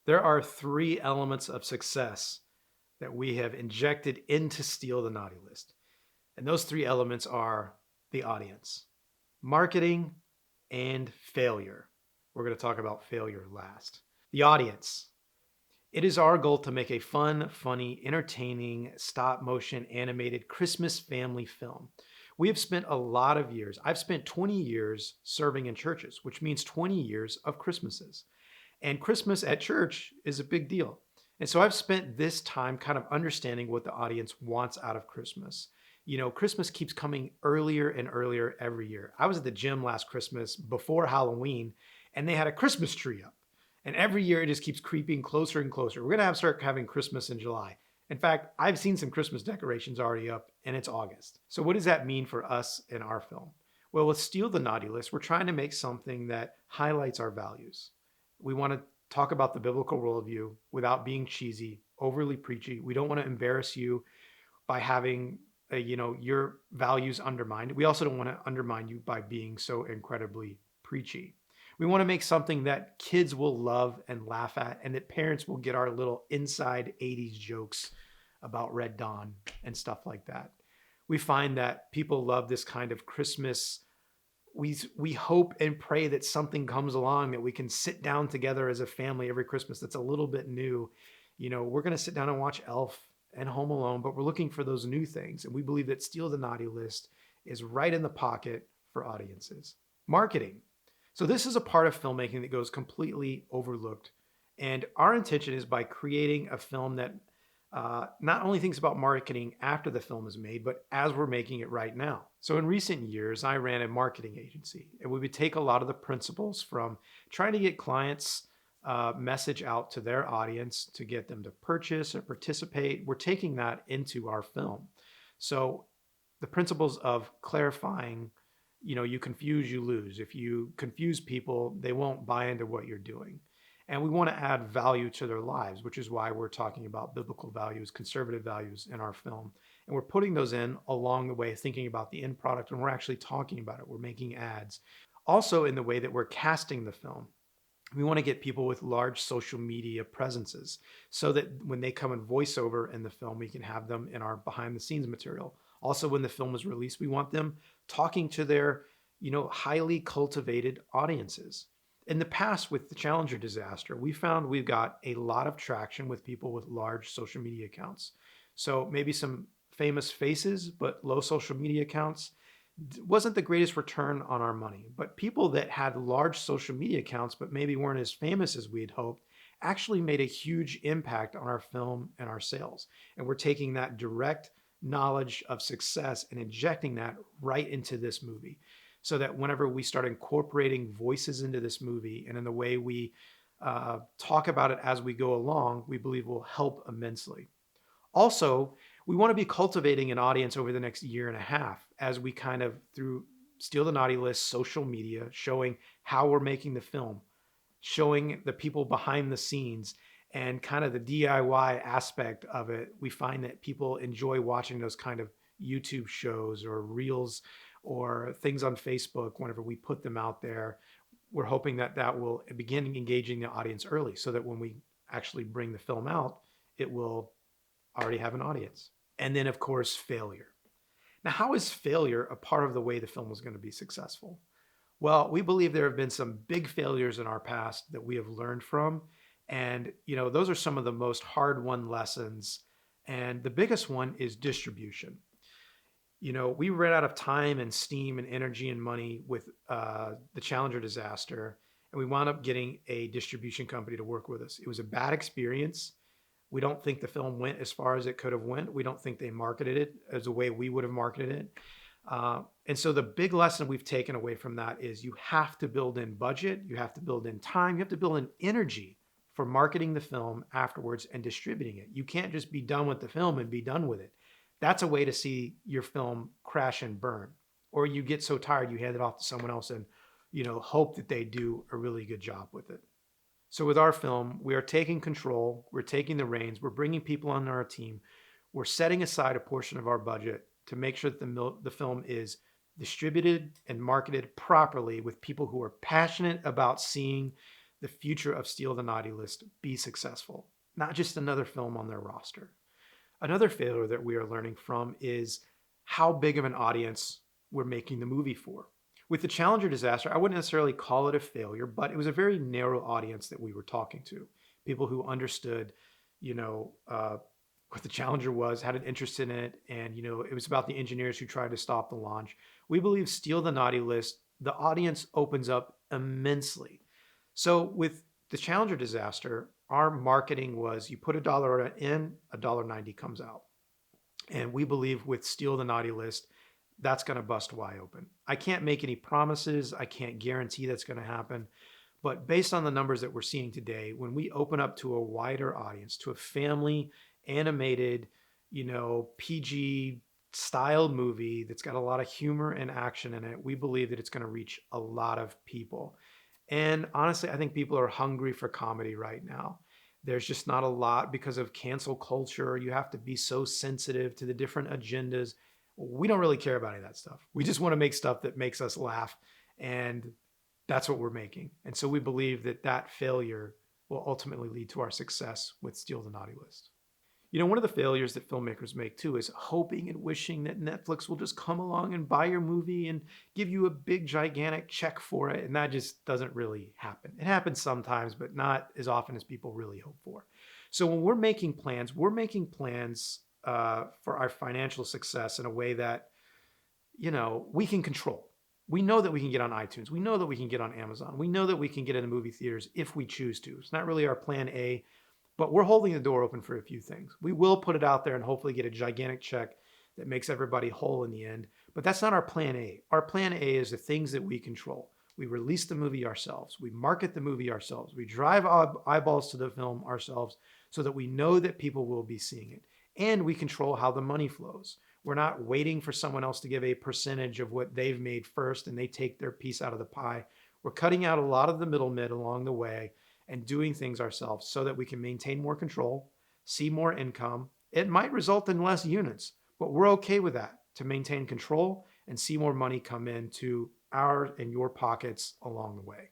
There are three elements of success that we have injected into Steal the Naughty List. And those three elements are the audience, marketing, and failure. We're going to talk about failure last. The audience. It is our goal to make a fun, funny, entertaining, stop motion animated Christmas family film. We have spent a lot of years. I've spent 20 years serving in churches, which means 20 years of Christmases. And Christmas at church is a big deal. And so I've spent this time kind of understanding what the audience wants out of Christmas. You know, Christmas keeps coming earlier and earlier every year. I was at the gym last Christmas before Halloween, and they had a Christmas tree up. And every year it just keeps creeping closer and closer. We're going to start having Christmas in July. In fact, I've seen some Christmas decorations already up, and it's August. So what does that mean for us in our film? Well, with Steal the Naughty List, we're trying to make something that highlights our values. We want to talk about the biblical worldview without being cheesy, overly preachy. We don't want to embarrass you by having your values undermined. We also don't want to undermine you by being so incredibly preachy. We want to make something that kids will love and laugh at, and that parents will get our little inside 80s jokes about Red Dawn and stuff like that. We find that people love this kind of Christmas. We hope and pray that something comes along that we can sit down together as a family every Christmas that's a little bit new. You know, we're going to sit down and watch Elf and Home Alone, but we're looking for those new things. And we believe that Steal the Naughty List is right in the pocket for audiences. Marketing. So this is a part of filmmaking that goes completely overlooked. And our intention is by creating a film that not only thinks about marketing after the film is made, but as we're making it right now. So in recent years, I ran a marketing agency, and we would take a lot of the principles from trying to get clients' message out to their audience to get them to purchase or participate. We're taking that into our film. So the principles of clarifying, you confuse, you lose. If you confuse people, they won't buy into what you're doing. And we want to add value to their lives, which is why we're talking about biblical values, conservative values in our film. And we're putting those in along the way, thinking about the end product, and we're actually talking about it. We're making ads. Also, in the way that we're casting the film, we want to get people with large social media presences so that when they come in voiceover in the film, we can have them in our behind the scenes material. Also, when the film is released, we want them talking to their, highly cultivated audiences. In the past, with the Challenger disaster, we found we've got a lot of traction with people with large social media accounts. So maybe some famous faces, but low social media accounts wasn't the greatest return on our money. But people that had large social media accounts, but maybe weren't as famous as we had hoped, actually made a huge impact on our film and our sales. And we're taking that direct knowledge of success and injecting that right into this movie, so that whenever we start incorporating voices into this movie and in the way we talk about it as we go along, we believe will help immensely. Also, we want to be cultivating an audience over the next year and a half as we kind of, through Steal the Naughty List, social media, showing how we're making the film, showing the people behind the scenes, and kind of the DIY aspect of it. We find that people enjoy watching those kind of YouTube shows or reels or things on Facebook. Whenever we put them out there, we're hoping that that will begin engaging the audience early, so that when we actually bring the film out, it will already have an audience. And then, of course, failure. Now, how is failure a part of the way the film was going to be successful? Well, we believe there have been some big failures in our past that we have learned from. And, those are some of the most hard-won lessons. And the biggest one is distribution. We ran out of time and steam and energy and money with the Challenger disaster, and we wound up getting a distribution company to work with us. It was a bad experience. We don't think the film went as far as it could have went. We don't think they marketed it as the way we would have marketed it. And so the big lesson we've taken away from that is you have to build in budget, you have to build in time, you have to build in energy for marketing the film afterwards and distributing it. You can't just be done with the film and be done with it. That's a way to see your film crash and burn. Or you get so tired you hand it off to someone else and hope that they do a really good job with it. So with our film, we are taking control, we're taking the reins, we're bringing people on our team, we're setting aside a portion of our budget to make sure that the film is distributed and marketed properly with people who are passionate about seeing the future of Steal the Naughty List be successful, not just another film on their roster. Another failure that we are learning from is how big of an audience we're making the movie for. With the Challenger disaster, I wouldn't necessarily call it a failure, but it was a very narrow audience that we were talking to. People who understood, you know, what the Challenger was, had an interest in it, and it was about the engineers who tried to stop the launch. We believe Steal the Naughty List, the audience opens up immensely. So with the Challenger disaster, our marketing was you put $1 in, $1.90 comes out. And we believe with Steal the Naughty List, that's going to bust wide open. I can't make any promises. I can't guarantee that's going to happen. But based on the numbers that we're seeing today, when we open up to a wider audience, to a family animated, PG style movie that's got a lot of humor and action in it, we believe that it's going to reach a lot of people. And honestly, I think people are hungry for comedy right now. There's just not a lot because of cancel culture. You have to be so sensitive to the different agendas. We don't really care about any of that stuff. We just want to make stuff that makes us laugh. And that's what we're making. And so we believe that that failure will ultimately lead to our success with Steal the Naughty List. One of the failures that filmmakers make too is hoping and wishing that Netflix will just come along and buy your movie and give you a big, gigantic check for it. And that just doesn't really happen. It happens sometimes, but not as often as people really hope for. So when we're making plans for our financial success in a way that, we can control. We know that we can get on iTunes. We know that we can get on Amazon. We know that we can get into movie theaters if we choose to. It's not really our plan A. But we're holding the door open for a few things. We will put it out there and hopefully get a gigantic check that makes everybody whole in the end. But that's not our plan A. Our plan A is the things that we control. We release the movie ourselves. We market the movie ourselves. We drive eyeballs to the film ourselves so that we know that people will be seeing it. And we control how the money flows. We're not waiting for someone else to give a percentage of what they've made first and they take their piece out of the pie. We're cutting out a lot of the middlemen along the way and doing things ourselves so that we can maintain more control, see more income. It might result in less units, but we're okay with that to maintain control and see more money come into our and your pockets along the way.